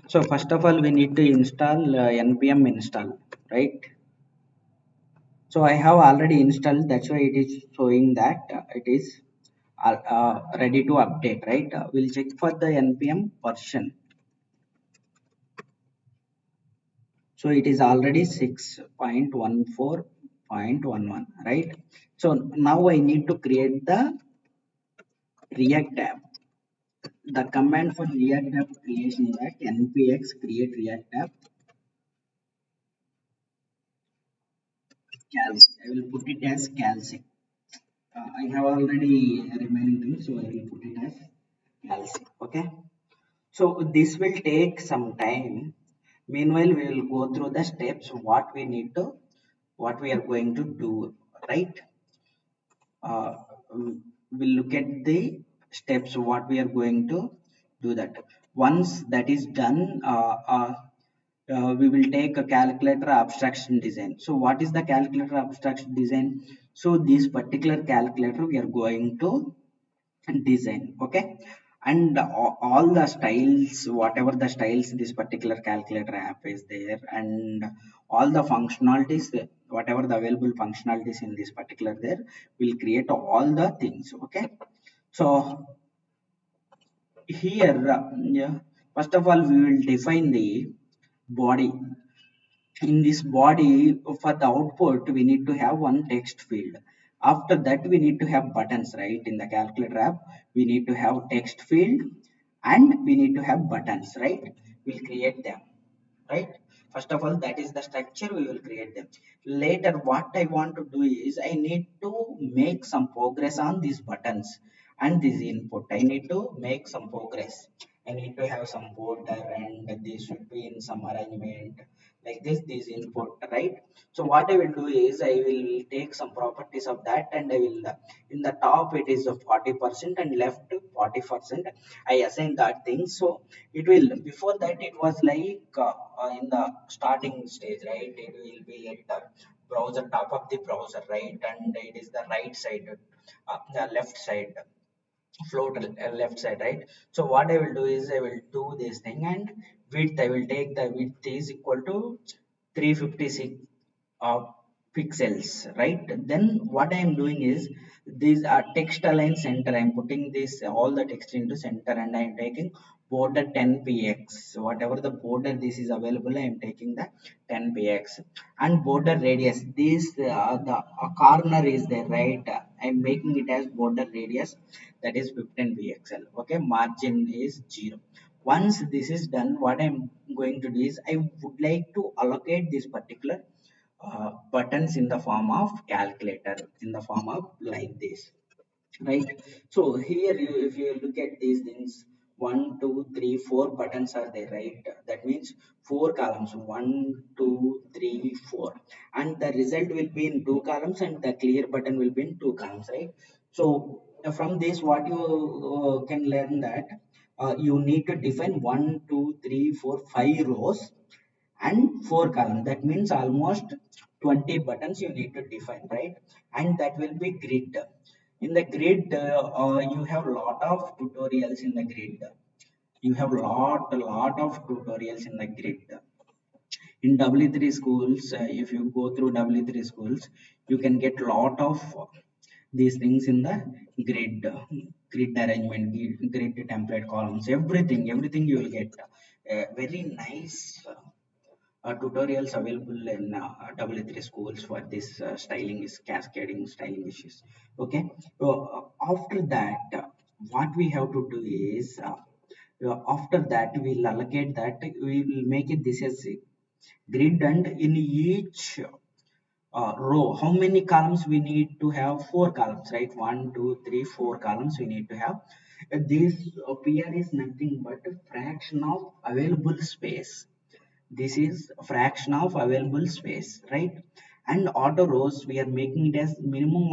So first of all, we need to install npm install, right? So I have already installed. That's why it is showing that it is ready to update, right? We'll check for the npm version. So it is already 6.14.11, right? So now I need to create the React app. The command for React app creation is that npx create React app calc. I will put it as calc. I have already remaining things, so I will put it as calc. Okay. So this will take some time. Meanwhile, we will go through the steps what we are going to do, right? uh, we'll look at the steps what we are going to do that. Once that is done, we will take a calculator abstraction design. So what is the calculator abstraction design? So this particular calculator we are going to design, okay? And all the styles, whatever the styles this particular calculator app is there, and all the functionalities, whatever the available functionalities in this particular there, will create all the things, okay? So here, yeah, first of all we will define the body. In this body, for the output we need to have one text field. After that we need to have buttons, right? In the calculator app we need to have text field and we need to have buttons, right? We'll create them, right? First of all, that is the structure, we will create them. Later what I want to do is I need to make some progress on these buttons and this input. I need to make some progress. I need to have some border and this should be in some arrangement like this input, right? So what I will do is I will take some properties of that and I will in the top it is 40% and left 40%. I assign that thing. So it will, before that it was like in the starting stage, right? It will be at the browser, top of the browser, right? And it is the right side, the left side, float left side, right? So what I will do is I will do this thing, and width, I will take the width is equal to 356 uh, pixels, right? Then what I am doing is these are text align center. I am putting this all the text into center and I am taking border 10 px. Whatever the border this is available, I am taking the 10 px. And border radius, this the corner is there, right? I am making it as border radius, that is 15 pxl, okay? Margin is 0. Once this is done, what I'm going to do is I would like to allocate this particular buttons in the form of calculator, in the form of like this, right? So here if you look at these things, 1 2 3 4 buttons are there, right? That means 4 columns, 1 2 3 4, and the result will be in 2 columns and the clear button will be in 2 columns, right? So from this what you can learn that you need to define 1 2 3 4 5 rows and 4 columns. That means almost 20 buttons you need to define, right? And that will be grid. In the grid, you have lot of tutorials in the grid. You have lot of tutorials in the grid. In W3 schools, if you go through W3 schools, you can get lot of these things in the grid, grid arrangement, grid template columns, everything you will get. Very nice tutorials available in W3 schools for this styling is cascading styling issues. Okay, so after that, what we have to do is after that we'll allocate that, we will make it this as a grid, and in each row how many columns we need to have? 4 columns, right? 1 2 3 4 columns we need to have. This PR is nothing but a fraction of available space. This is a fraction of available space, right? And auto rows we are making it as minimum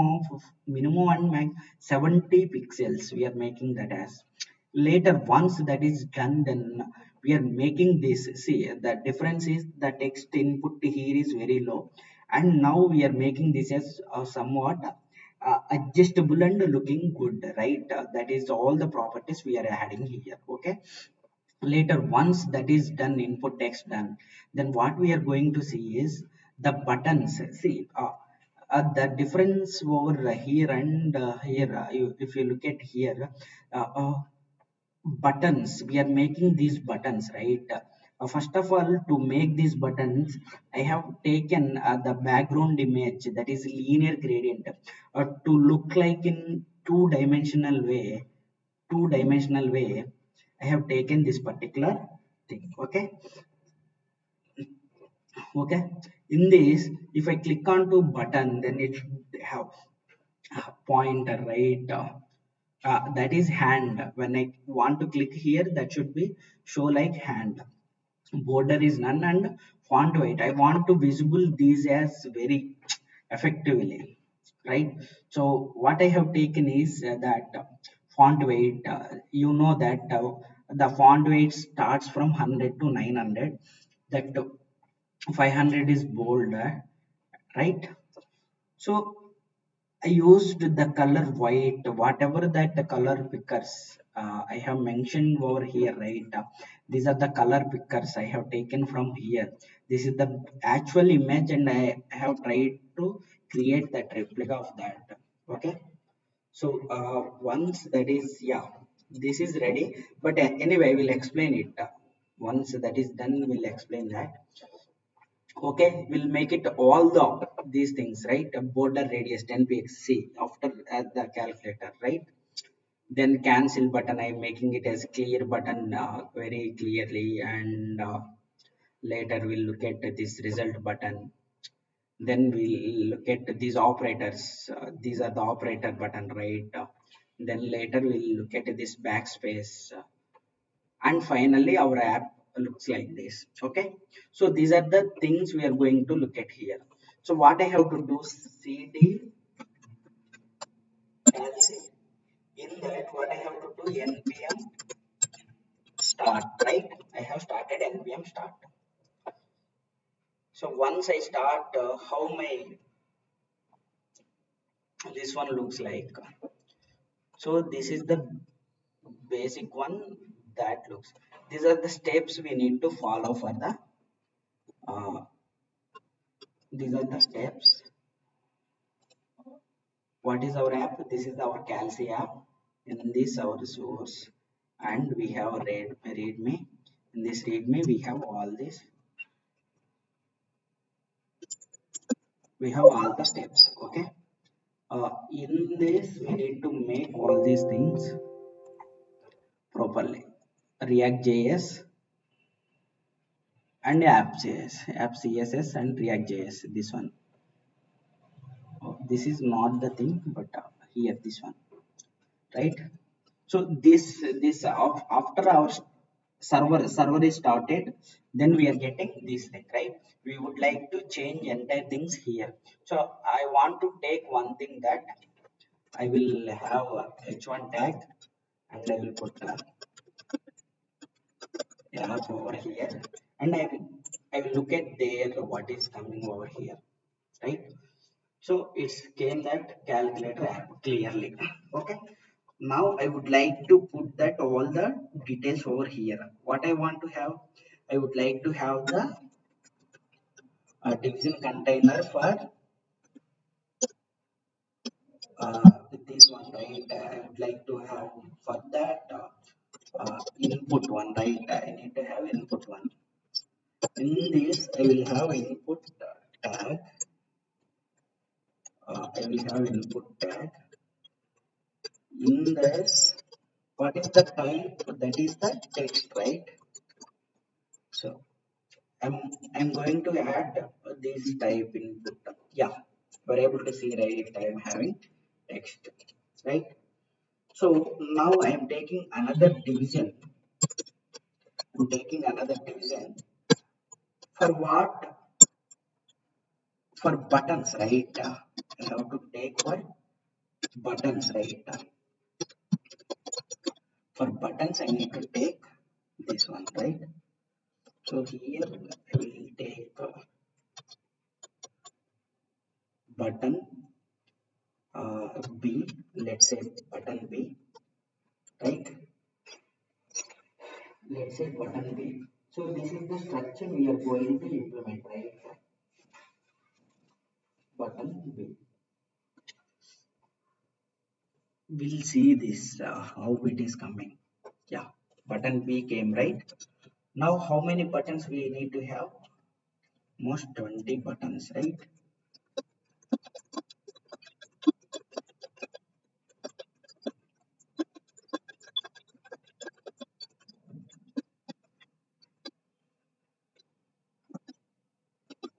and max 70 pixels we are making that as. Later once that is done, then we are making this, see the difference is the text input here is very low, and now we are making this as somewhat adjustable and looking good, right? That is all the properties we are adding here, okay? Later, once that is done, input text done, then what we are going to see is the buttons. See, the difference over here and here, if you look at here, uh, uh, buttons, we are making these buttons, right? First of all, to make these buttons, I have taken the background image, that is linear gradient, to look like in two dimensional way. I have taken this particular thing. Okay. In this, if I click on to button, then it should have a pointer, right? That is hand. When I want to click here, that should be show like hand. Border is none, and font weight, I want to visible these as very effectively, right? So what I have taken is that font weight, you know that the font weight starts from 100 to 900, that 500 is bold, right? So I used the color white, whatever that the color pickers I have mentioned over here, right? These are the color pickers I have taken from here. This is the actual image, and I have tried to create that replica of that. Okay. So once that is, yeah, this is ready. But anyway, we'll explain it. Once that is done, we'll explain that. Okay, we'll make it all these things, right? A border radius 10 px, see, after at the calculator, right? Then cancel button, I'm making it as clear button, very clearly. And later we'll look at this result button. Then we'll look at these operators, these are the operator button, right? Then later we'll look at this backspace, and finally our app looks like this. Okay, so these are the things we are going to look at here. So what I have to do, cd calc, in that what I have to do, npm start, right? I have started npm start. So once I start, how my this one looks like. So this is the basic one that looks. These are the steps we need to follow for the uh, these are the steps. What is our app? This is our calc app. In this our source, and we have readme. In this readme we have all this, we have all the steps. Okay, in this we need to make all these things properly. React JS and app css and React JS, this one. This is not the thing, but here this one, right? So after our server is started, then we are getting this thing, right? We would like to change entire things here. So I want to take one thing, that I will have a h1 tag, and I will put app over here, and I will look at there what is coming over here, right? So it's came that calculator app clearly. Okay. Now I would like to put that all the details over here. What I want to have, I would like to have the division container for this one, right? I would like to have for that input one, right? I need to have input one. In this, I will have input tag. I will have input tag. In this, what is the type? That is the text, right? So I'm I'm going to add this type input. Yeah, we're able to see, right? I'm having text, right? So now I am taking another division. I'm taking another division for what? For buttons, right? I have to take for buttons, right? For buttons, I need to take this one, right? So here I will take button B. Let's say button B, right? let's say button B. So this is the structure we are going to implement, right? Button B. We'll see this how it is coming. Yeah, button B came, right. Now how many buttons we need to have? Most 20 buttons, right?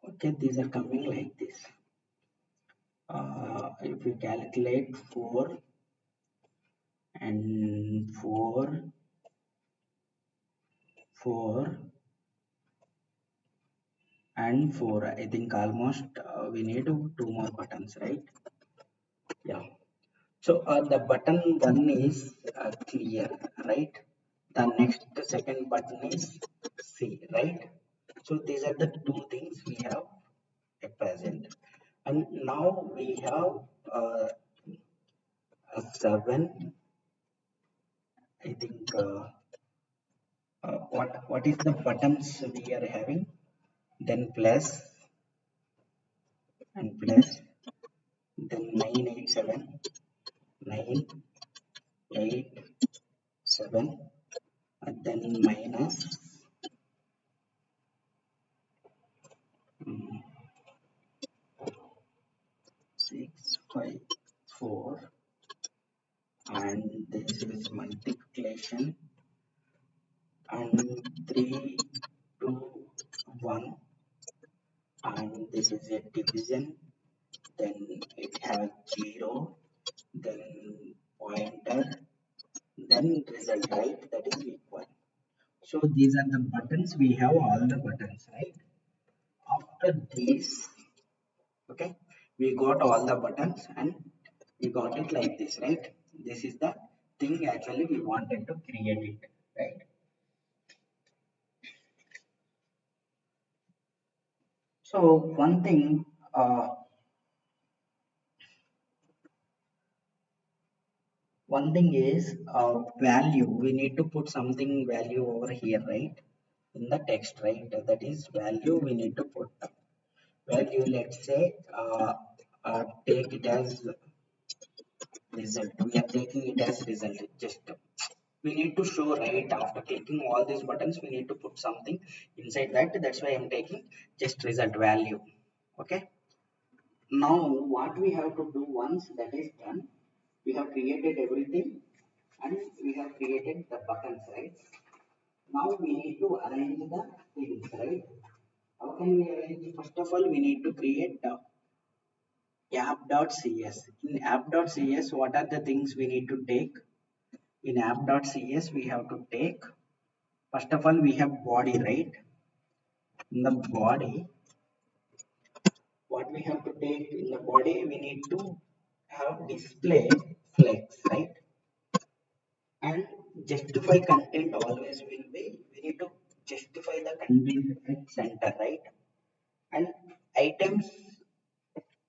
Okay, these are coming like this. If we calculate 4 and 4, 4 and 4, I think almost we need two more buttons, right? Yeah. So the button one is clear, right? The next second button is C, right? So these are the two things we have at present. And now we have a 7, I think. What is the buttons we are having? Then plus and plus, then 987, 987, and then minus 654, and this is multiplication, and 3 2 1, and this is a division, then it has 0, then pointer, then result, right? That is equal. So these are the buttons. We have all the buttons, right? After this, okay, we got all the buttons and we got it like this, right? This is the thing actually we wanted to create it, right? So one thing is value. We need to put something value over here, right? In the text, right? That is value. We need to put value. Let's say take it as result. We are taking it as result. Just we need to show, right, after clicking all these buttons we need to put something inside that. That's why I'm taking just result value. Okay, now what we have to do once that is done, we have created everything and we have created the buttons, right? Now we need to arrange the things, right? How can we arrange? First of all, we need to create the app.cs. In app.cs, what are the things we need to take? In app.cs we have to take, first of all, we have body, right? In the body, what we have to take in the body, we need to have display flex, right? And justify content always will be, we need to justify the content at center, right? And items,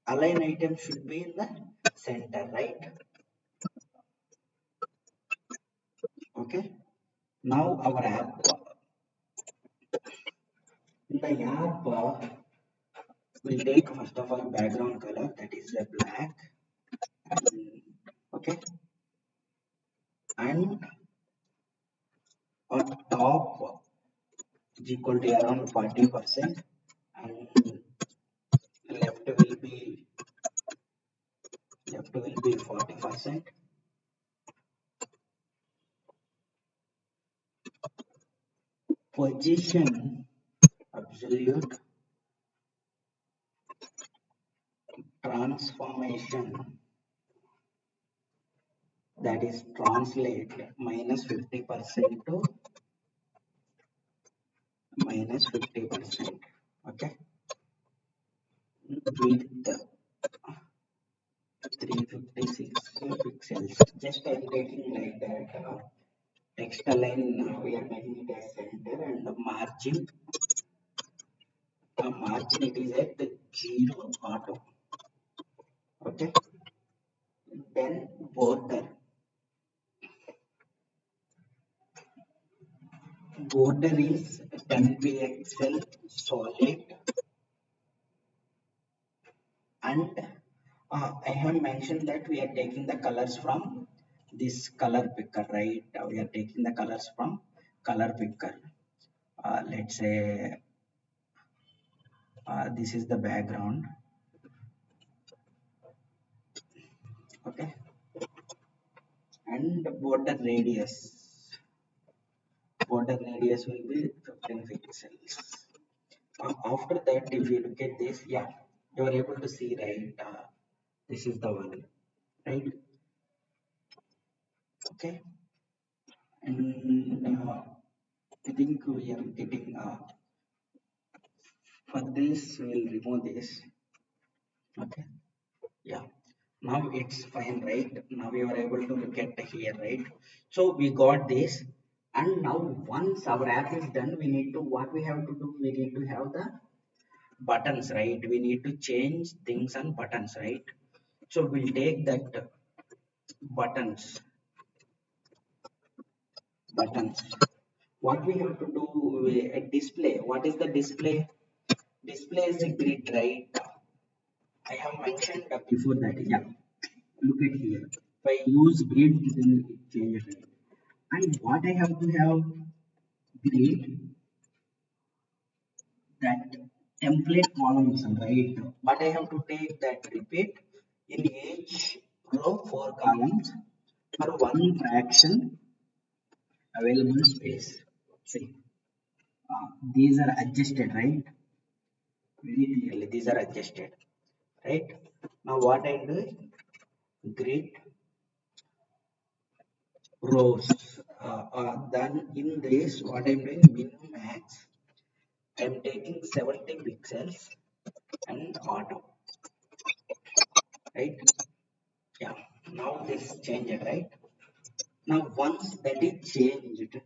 align items should be in the center, right? Okay. Now our app, in the app, we'll take first of all background color, that is the black. And, okay, and on top is equal to around 40%, and left will be 40%. Position absolute transformation, that is translate minus 50% to minus 50%. Okay, width 356 pixels. Just I'm taking like that. Text align, we are making it as center, and the margin it is at 0 auto. Okay, then border, Border is 10 pixel solid, and I have mentioned that we are taking the colors from this color picker, right? We are taking the colors from color picker. Let's say this is the background, okay, and border radius will be 15 pixels. After that, if you look at this, yeah, you are able to see, right? This is the one, right? Okay, and I think we are getting for this. We'll remove this. Okay, yeah. Now it's fine, right? Now we are able to look at here, right? So we got this, and now once our app is done, we need to what we have to do. We need to have the buttons, right? We need to change things on buttons, right? So we'll take that buttons. What we have to do, a display. What is the display? Display is a grid, right? I have mentioned before that. Yeah, look at here. If I use grid, then it changes. Right? And what I have to have grid, that template columns, right? But I have to take that repeat in each row 4 columns for one fraction available space. See, these are adjusted, right? Very clearly, these are adjusted, right? Now what I do is grid rows. Then in this, what I'm doing min max, I'm taking 70 pixels and auto, right? Yeah. Now this changed, right? Now once that is changed,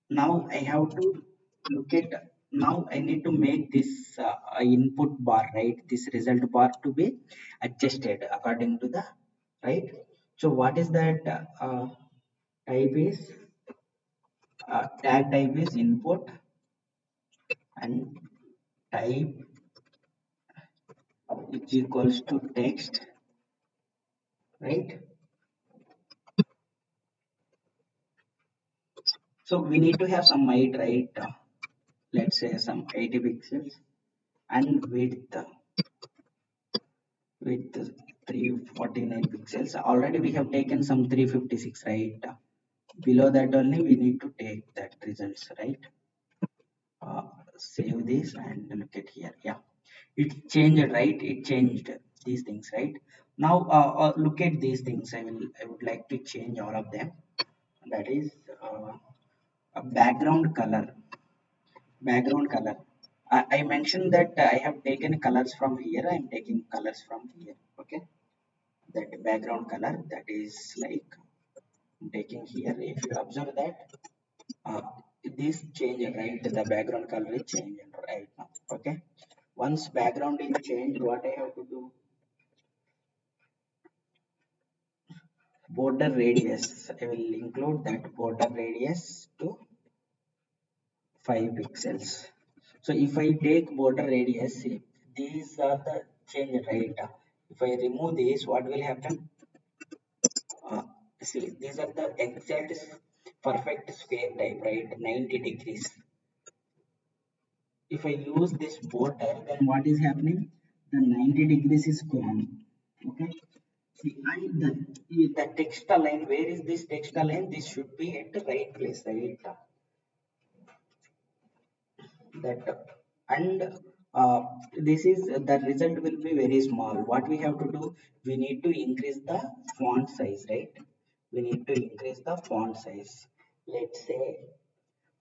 now I have to look at, now I need to make this input bar, right? This result bar to be adjusted according to the, right? So what is that type is tag type is input, and type is equals to text, right? So we need to have some height, right? Let's say some 80 pixels, and width 349 pixels. Already we have taken some 356, right? Below that only we need to take that results, right? uh, Save this and look at here. Yeah, it changed, right? It changed these things, right? Now look at these things. I would like to change all of them. That is a background color. I mentioned that I have taken colors from here. I'm taking colors from here. Okay, that background color, that is like I'm taking here. If you observe that, uh, this change, right? The background color is changing right now. Okay, once background is changed, what I have to do? Border radius. I will include that border radius to 5 pixels. So if I take border radius, see, these are the change, right? If I remove this, what will happen? Uh, See, these are the exact perfect square type, right? 90 degrees. If I use this border, then what is happening? The 90 degrees is gone. Okay. See, and the text align, where is this text align? This should be at the right place, right? That, and this is the result will be very small. What we have to do, we need to increase the font size, right? We need to increase the font size. Let's say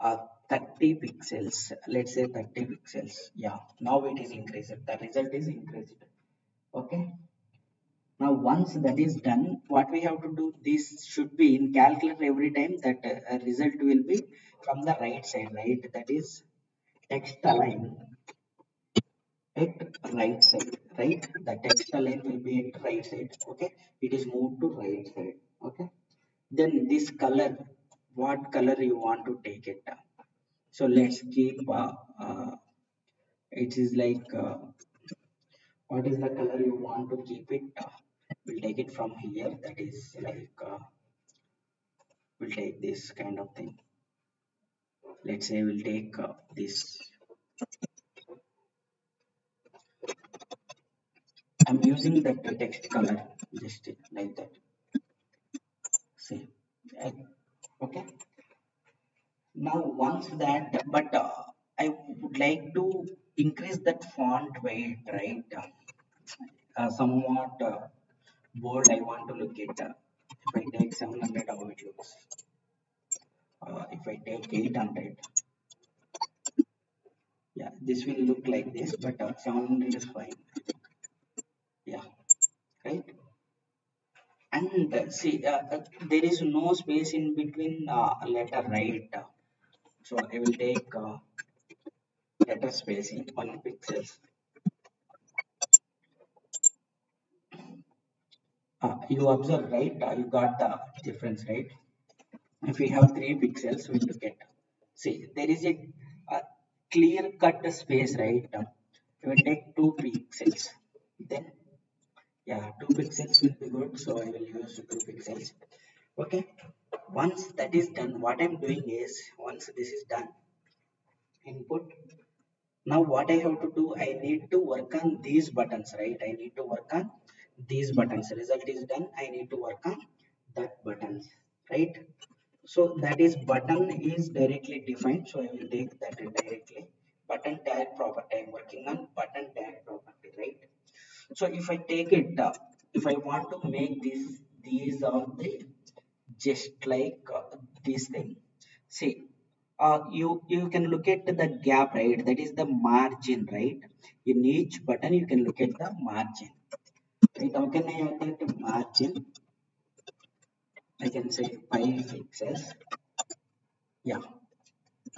30 pixels. Let's say 30 pixels. Yeah, now it is increased, the result is increased. Okay, now once that is done, what we have to do, this should be in calculator every time. That result will be from the right side, right? That is text align at right side, right? The text align will be at right side. Okay, it is moved to right side. Okay, then this color, what color you want to take it. So let's keep it is like what is the color you want to keep it. We'll take it from here. That is like we'll take this kind of thing. Let's say we'll take this. I'm using the text color just like that. See, uh, okay. Now once that, but I would like to increase that font weight, right? Somewhat bold. I want to look at. If I take 700, how it looks. If I take 800, yeah, this will look like this, but 700 is fine. Yeah, right. And see, there is no space in between letter, right? So I will take letter spacing 1 pixels. You observe, right? You got the difference, right? If we have 3 pixels, we look at. See, there is a clear cut space, right? We will take 2 pixels. Then, yeah, 2 pixels will be good. So I will use 2 pixels. Okay. Once that is done, what I'm doing is once this is done, input. Now what I have to do, I need to work on these buttons, right? I need to work on these buttons. Result is done. I need to work on that buttons, right? So that is button is directly defined. So I will take that directly. Button tag property. I'm working on button tag property, right? So if I take it, if I want to make these are the just like this thing. See, you can look at the gap, right? That is the margin, right? In each button, you can look at the margin, right? How can I add that margin? I can say 5 pixels. Yeah.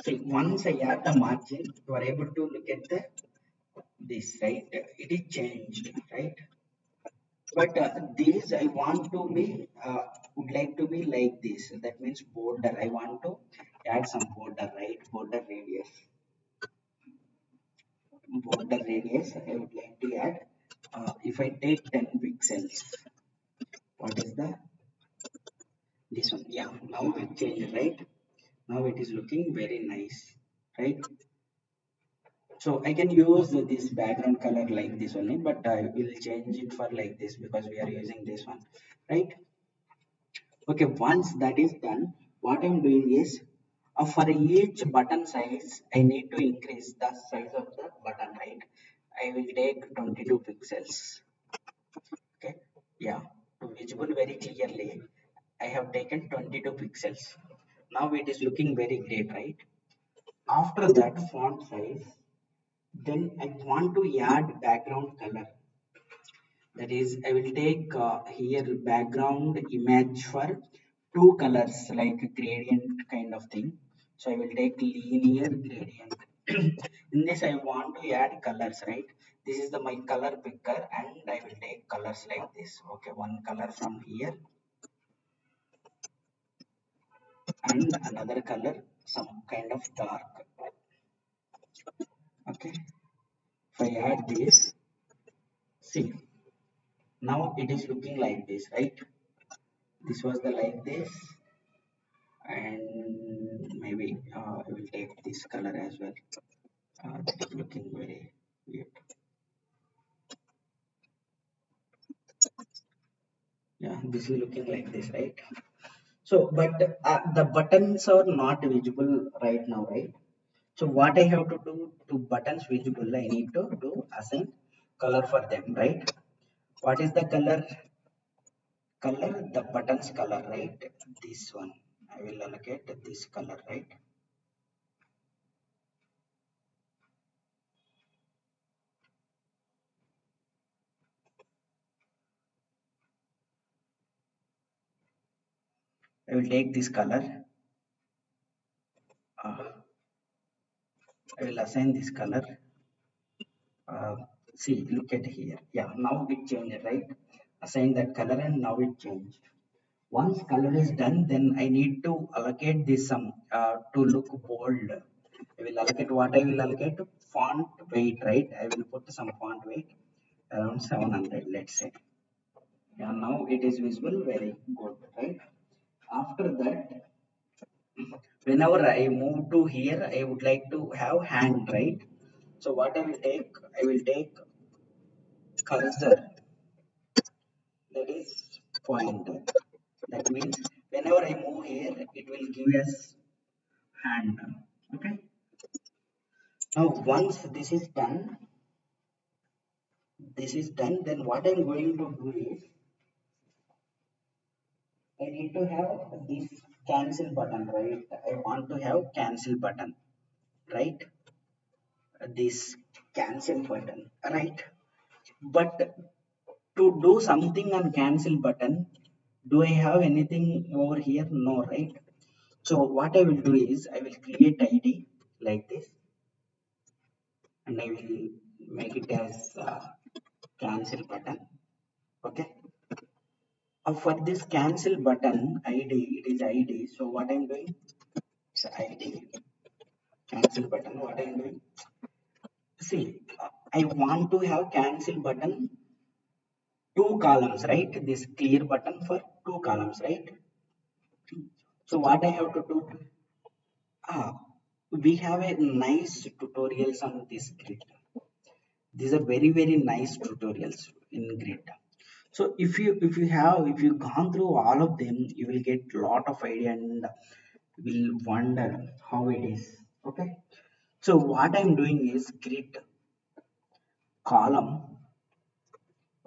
See, once I add the margin, you are able to look at the this, right? It is changed, right? But these I want to be would like to be like this. That means border. I want to add some border, right? Border radius. Border radius. I would like to add. If I take 10 pixels, what is the this one? Yeah. Now it changed, right? Now it is looking very nice, right? So I can use this background color like this only, but I will change it for like this because we are using this one, right? Okay, once that is done, what I'm doing is for each button size, I need to increase the size of the button, right? I will take 22 pixels. Okay, yeah, to visible very clearly, I have taken 22 pixels. Now it is looking very great, right? After that font size, then I want to add background color. That is, I will take here background image for two colors like gradient kind of thing. So I will take linear gradient. In this I want to add colors, right? This is the my color picker and I will take colors like this. Okay, one color from here and another color some kind of dark. Okay, if I add this, see, now it is looking like this, right? This was the like this, and maybe I will take this color as well. That is looking very weird. Yeah, this is looking like this, right? So, but the buttons are not visible right now, right? So, what I have to do to buttons visible, I need to do assign color for them, right? What is the color? Color, the buttons color, right? This one. I will allocate this color, right? I will take this color. Uh, I will assign this color. See, look at here. Yeah, now it changed, right? Assign that color and now it changed. Once color is done, then I need to allocate this sum to look bold. I will allocate what I will allocate font weight, right? I will put some font weight around 700, let's say. Yeah, now it is visible, very good, right? After that, whenever I move to here, I would like to have hand, right? So what I will take cursor, that is pointer. That means whenever I move here, it will give us hand. Okay. Now once this is done, then what I'm going to do is I need to have this cancel button, right? I want to have cancel button, right? This cancel button, right? But to do something on cancel button, do I have anything over here? No, right? So what I will do is I will create ID like this, and I will make it as cancel button. Okay. For this cancel button ID, it is ID. So what I'm doing? It's ID cancel button. What I'm doing? See, I want to have cancel button two columns, right? This clear button for two columns, right? So what I have to do? Ah, we have a nice tutorials on this grid. These are very nice tutorials in grid. So if you gone through all of them, you will get lot of idea and will wonder how it is. Okay. So what I'm doing is grid column.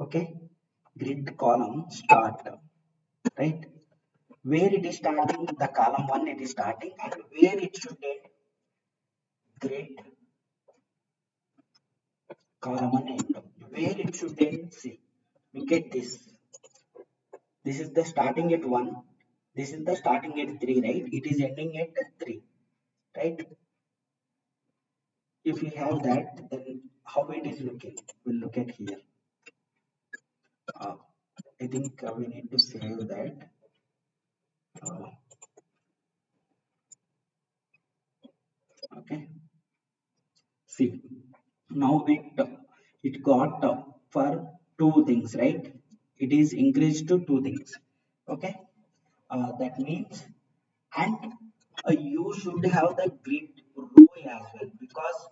Okay. Grid column start, right? Where it is starting, the column one it is starting, and where it should end, grid column one end. Where it should end, see. Look at this. This is the starting at 1. This is the starting at 3, right? It is ending at 3, right? If we have that, then how it is looking? We'll look at here. Uh, I think we need to save that. Uh, okay. See, now it got for two things, right? It is increased to two things. Okay. That means, and you should have the grid row as well, because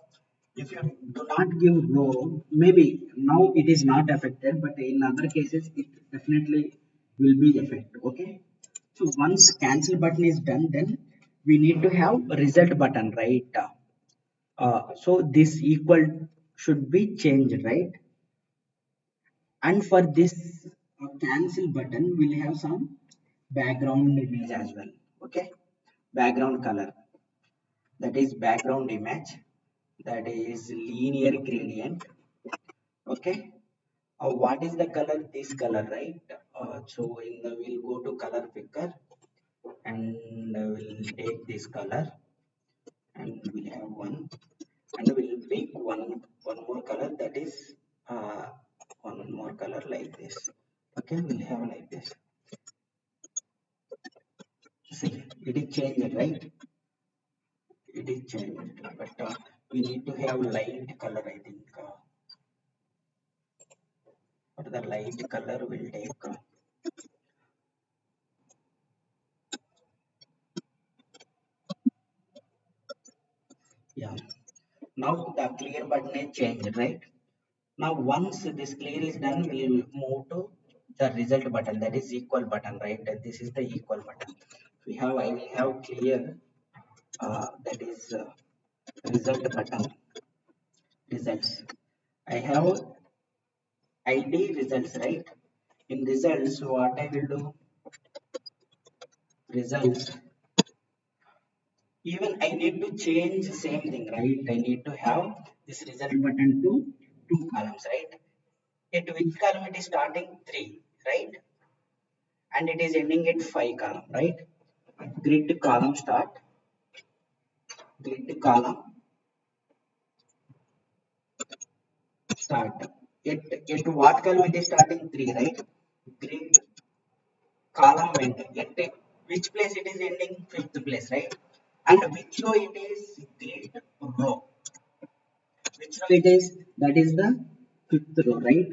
if you do not give row, maybe now it is not affected, but in other cases it definitely will be affected. Okay. So once cancel button is done, then we need to have result button, right? So this equal should be changed, right? And for this cancel button, we'll have some background image as well. Okay. Background color, that is background image, that is linear gradient. Okay. What is the color? This color, right? So in the we'll go to color picker, and we'll take this color, and we'll have one, and we'll pick one more color, that is uh, one more color like this. Okay, we'll have like this. See, it is changed, right? It is changed, but we need to have light color, I think. For the light color, we'll take yeah. Now the clear button is changed, right? Now once this clear is done, we'll move to the result button, that is equal button, right? And this is the equal button. I will have clear, that is result button, results. I have ID results, right? In results, what I will do, results, even I need to change the same thing, right? I need to have this result button to two columns, right? At which column it is starting? 3, right? And it is ending at 5 column, right? Grid column start, grid column start. At what column it is starting? 3, right? Grid column went at which place it is ending? Fifth place, right? And which row it is? Great row. Which row it is? That is the fifth row, right?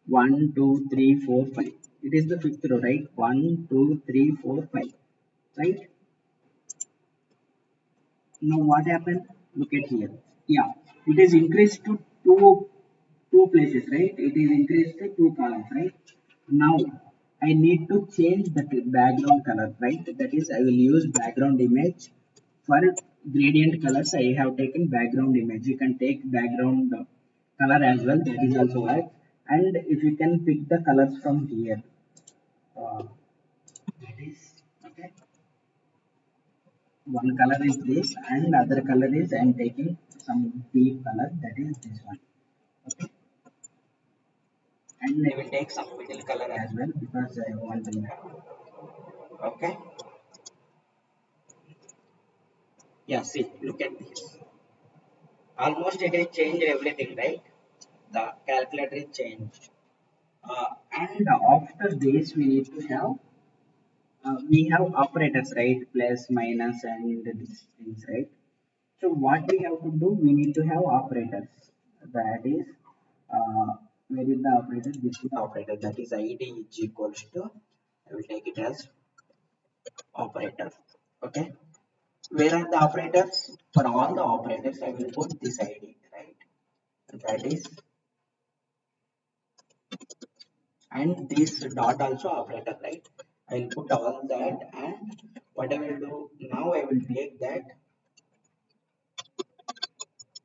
One, two, three, four, five. It is the fifth row, right? One, two, three, four, five, right? Now what happened? Look at here. Yeah, it is increased to two places, right? It is increased to two columns, right? Now I need to change the background color, right? That is, I will use background image for gradient colors. I have taken background image. You can take background color as well. That is also right. And if you can pick the colors from here, uh, that is okay. One color is this, and other color is I am taking some deep color. That is this one. Okay, and I will take some middle color as well because I want to. Okay. Yeah, see, look at this. Almost it has changed everything, right? The calculator is changed. And after this, we need to have, we have operators, right? Plus, minus, and these things, right? So what we have to do, we need to have operators. That is, uh, where is the operator? This is the operator. That is id is equals to, I will take it as operator. Okay. Where are the operators? For all the operators, I will put this id, right? That is, and this dot also operator, right? I'll put all that, and what I will do now, I will take that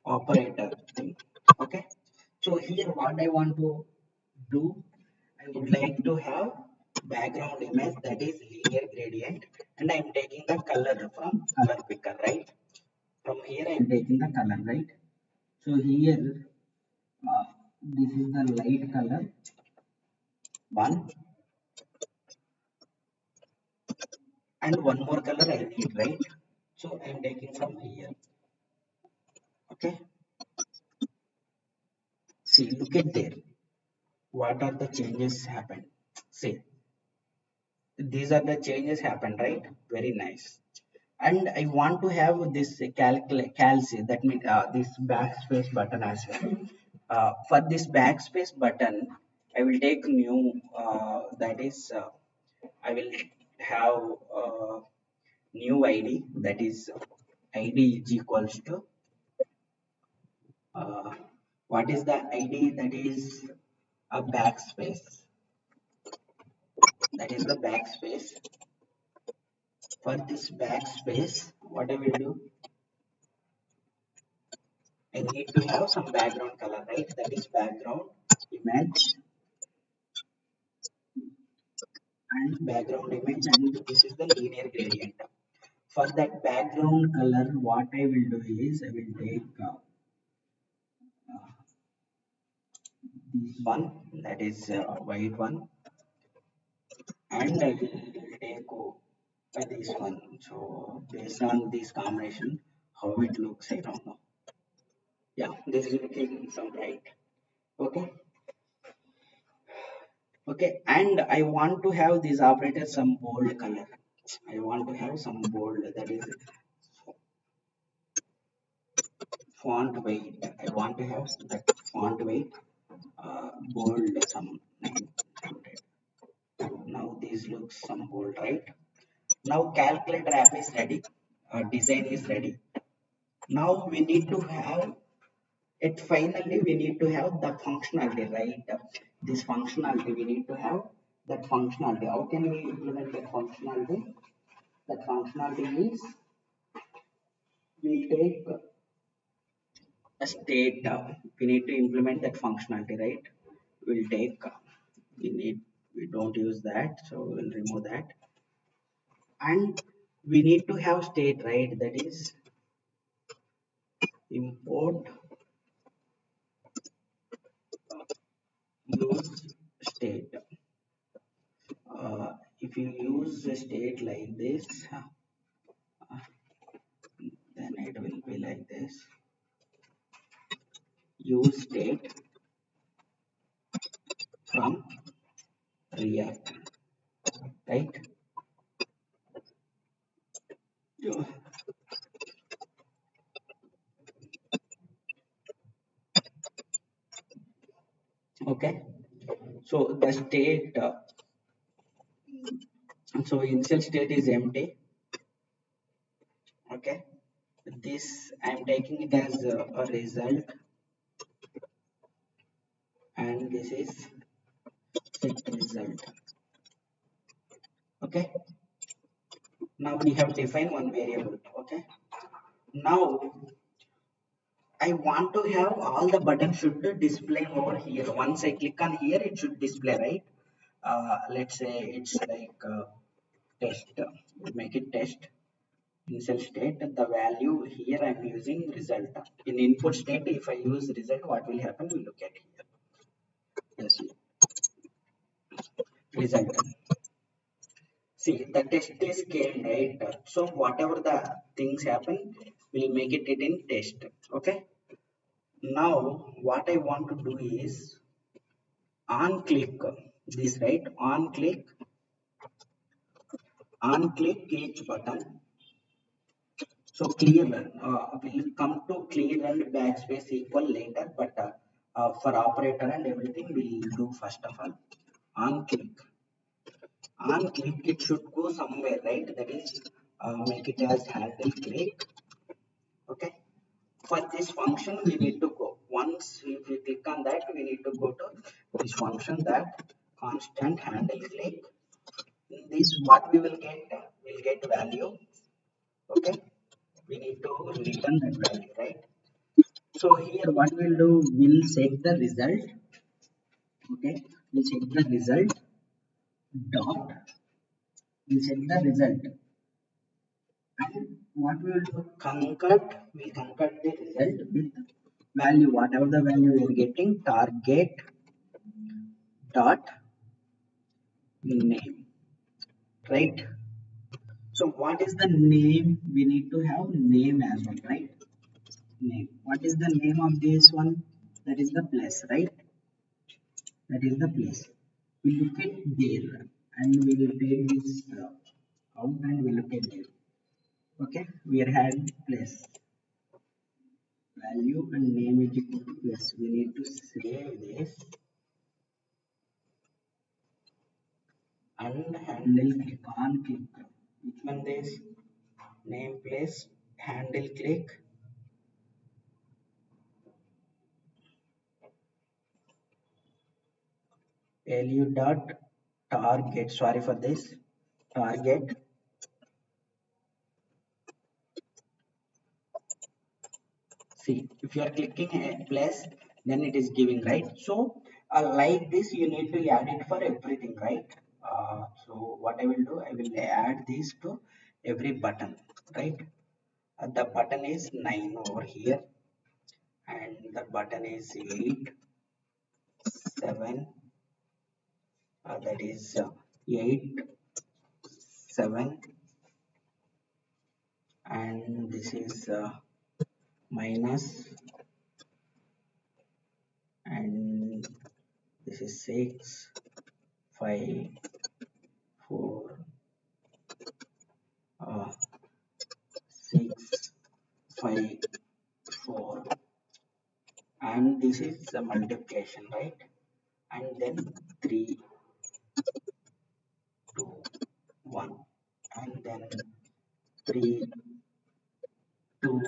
operator thing. Okay, so here what I want to do, I would like to have background image that is linear gradient, and I'm taking the color from color picker, right? From here I'm taking the color, right? So here, uh, this is the light color one, and one more color I need, right? So I'm taking from here. Okay, see, look at there. What are the changes happened? See, these are the changes happened, right? Very nice. And I want to have this calci, that means this backspace button as well. For this backspace button, I will take new, that is, I will have new id, that is id is equals to, uh, what is the id? That is a backspace, that is the backspace. For this backspace, what I will do, I need to have some background color, right? That is background image, and background image, and this is the linear gradient. For that background color, what I will do is I will take this one, that is white one, and I will take this one. So based on this combination, how it looks, I don't know. Yeah, this is looking some right. Okay. Okay, and I want to have this operator some bold color. I want to have some bold, that is font weight. I want to have that font weight bold some 900. Now this looks some bold, right? Now calculator app is ready. Design is ready. Now we need to have it. Finally, we need to have the functionality, right? This functionality, we need to have that functionality. How can we implement that functionality? That functionality is, we take a state, we need to implement that functionality, right? We'll take, we need, we don't use that, so we'll remove that. And we need to have state, right? That is import use state. If you use a state like this, then it will be like this. Use state from React, right? Yeah. Okay, so the state, so initial state is empty. Okay, this I'm taking it as a result, and this is set result. Okay, now we have defined one variable. Okay, now I want to have all the buttons should display over here. Once I click on here, it should display, right? Let's say it's like test. We'll make it test. Initial state. The value here I'm using result. In input state, if I use result, what will happen? We look at here. Yes, result. See, the test is came, right? So whatever the things happen, we'll make it in test. Okay. Now what I want to do is on click this, right? On click each button. So clear, we'll come to clear and backspace equal later, but for operator and everything we'll do first of all. On click on click it should go somewhere, right? That is, make it as handle click. Okay, for this function we need to go once. If we click on that, we need to go to this function, that constant handle click. In this, what we will get, we'll get value. Okay, we need to return that value, right? So here what we'll do, we'll set the result. Okay, we'll set the result dot, we'll set the result, and what we will do, we'll convert the result with value, whatever the value we are getting, target dot name, right? So what is the name? We need to have name as well, right? Name, what is the name of this one? That is the place, right? That is the place. We look at there, and we will take this out, and we look at there. Okay, we are had place, value and name is equal to place. We need to save this and handle click on click. Which one? This name place handle click, lu dot target. Sorry for this, target. See, if you are clicking a place, then it is giving, right? So, like this, you need to add it for everything, right? So, what I will do, I will add this to every button, right? The button is 9 over here, and the button is 8, 7, that is 8, 7, and this is minus, and this is 6, 5, 4, 6, 5, 4, and this is the multiplication, right? And then 3, 2, 1, and then 3, 2,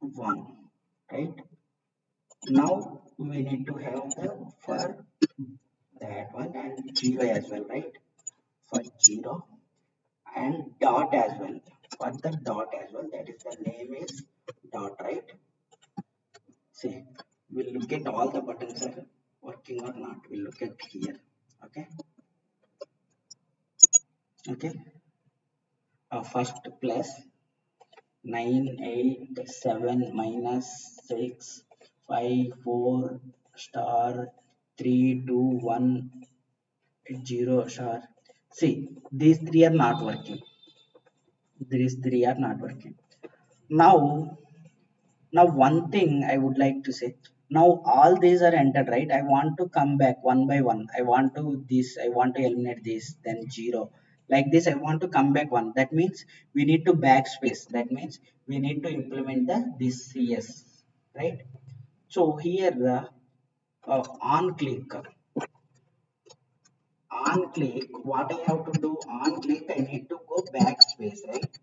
1, right? Now we need to have the for that one and 0 as well, right? For 0 and dot as well. For the dot as well, that is the name is dot, right? See, we'll look at all the buttons are working or not. We'll look at here. Okay. Okay. First plus 9, 8, 7, minus 6, 5, 4, star, 3, 2, 1, 0, star. See, these three are not working. These three are not working. Now, one thing I would like to say. Now all these are entered, right? I want to come back one by one. I want to this, I want to eliminate this, then zero, like this. I want to come back one. That means we need to backspace. That means we need to implement the this cs, right? So here on click, what I have to do on click, I need to go backspace, right?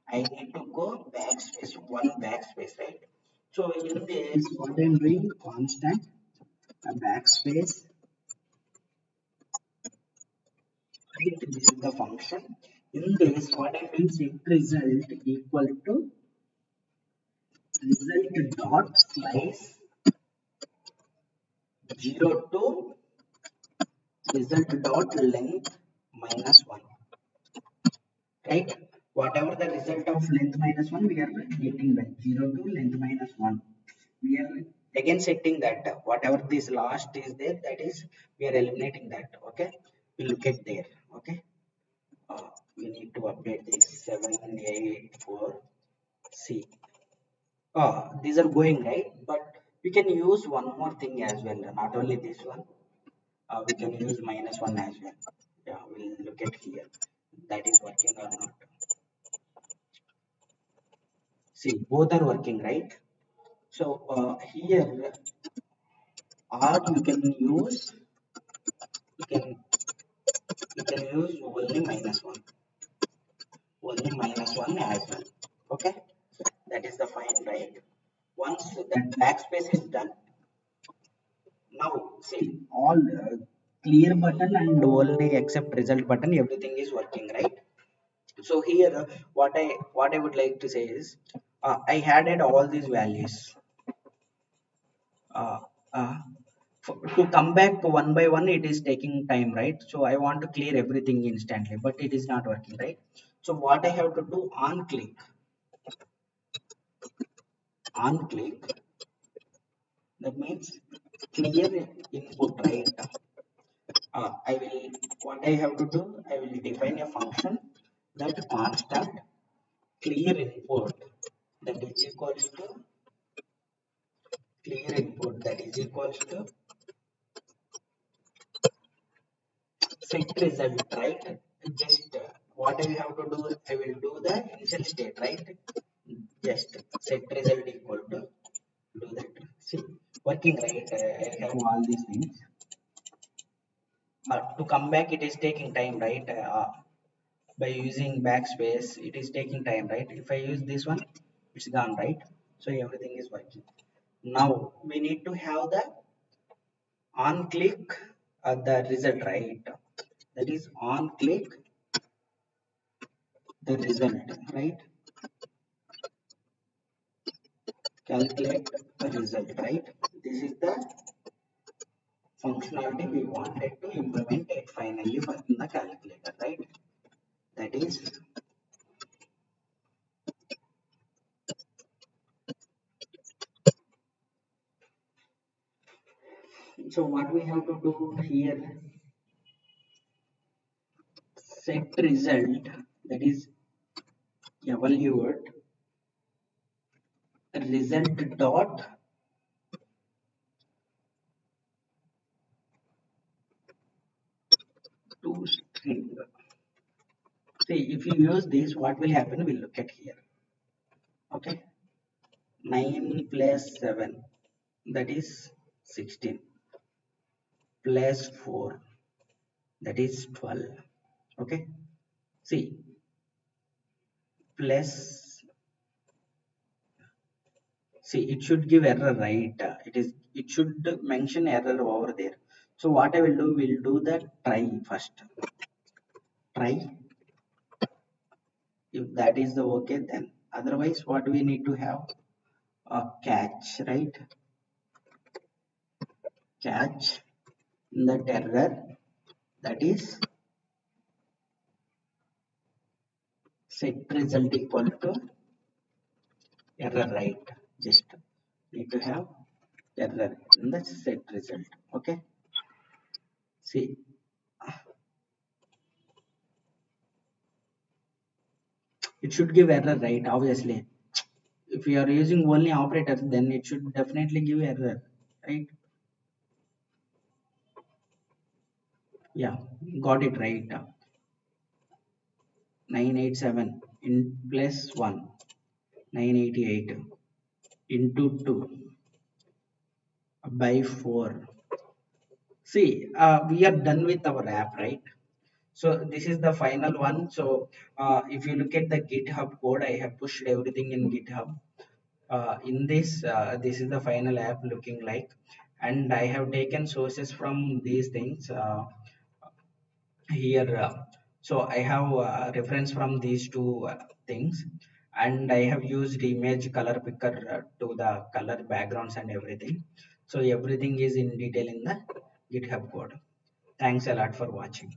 I need to go backspace, one backspace, right? So in this, what I'm doing, constant backspace, right? This is the function. In this, what I'm doing, set result equal to result dot slice 0 to result dot length minus 1, right? Whatever the result of length minus 1, we are getting back 0 to length minus 1. We are again setting that whatever this last is there, that is we are eliminating that. Okay, we look at there. Okay, we need to update this 784c. These are going right, but we can use one more thing as well, not only this one. We can use minus 1 as well. Yeah, we'll look at here, that is working or not. See, both are working, right? So here, or you can use, you can you can use only minus one as well. Okay, that is the fine, right? Once that backspace is done, now see, all clear button and only except result button, everything is working, right? So here, what I would like to say is, I added all these values. uh, uh, to come back one by one, it is taking time, right? So I want to clear everything instantly, but it is not working, right? So what I have to do, on click, that means clear input, right? I will, what I have to do, I will define a function that constant clear input, that is equals to clear input, that is equals to set result, right? Just what I have to do, I will do the initial state, right? Just set result equal to do that. See, working, right? I have all these things. To come back, it is taking time, right? By using backspace, it is taking time, right? If I use this one, it's gone, right? So everything is working. Now we need to have the on click the result, right? That is on click the result, right? Calculate the result, right? This is the functionality we wanted to implement it finally for in the calculator, right? That is, so what we have to do here, set result, that is evaluate result dot to string. See, if you use this, what will happen? We'll look at here. Okay, 9 plus 7, that is 16, plus 4, that is 12. Okay, see, plus, see, it should give error, right? It should mention error over there. So what I will do, we'll do the try first. Try. If that is the okay, then otherwise what we need to have, a catch, right? Catch that error, that is set result equal to error, right? Just need to have error in the set result. Okay. See, it should give error, right? Obviously, If you are using only operators, then it should definitely give error, right? Yeah, got it right. 987 in plus 1, 988 into 2 by 4. See, we are done with our app, right? So this is the final one. So if you look at the GitHub code, I have pushed everything in GitHub. In this, this is the final app looking like, and I have taken sources from these things here. So I have reference from these two things, and I have used image color picker to the color backgrounds and everything. So everything is in detail in the GitHub code. Thanks a lot for watching.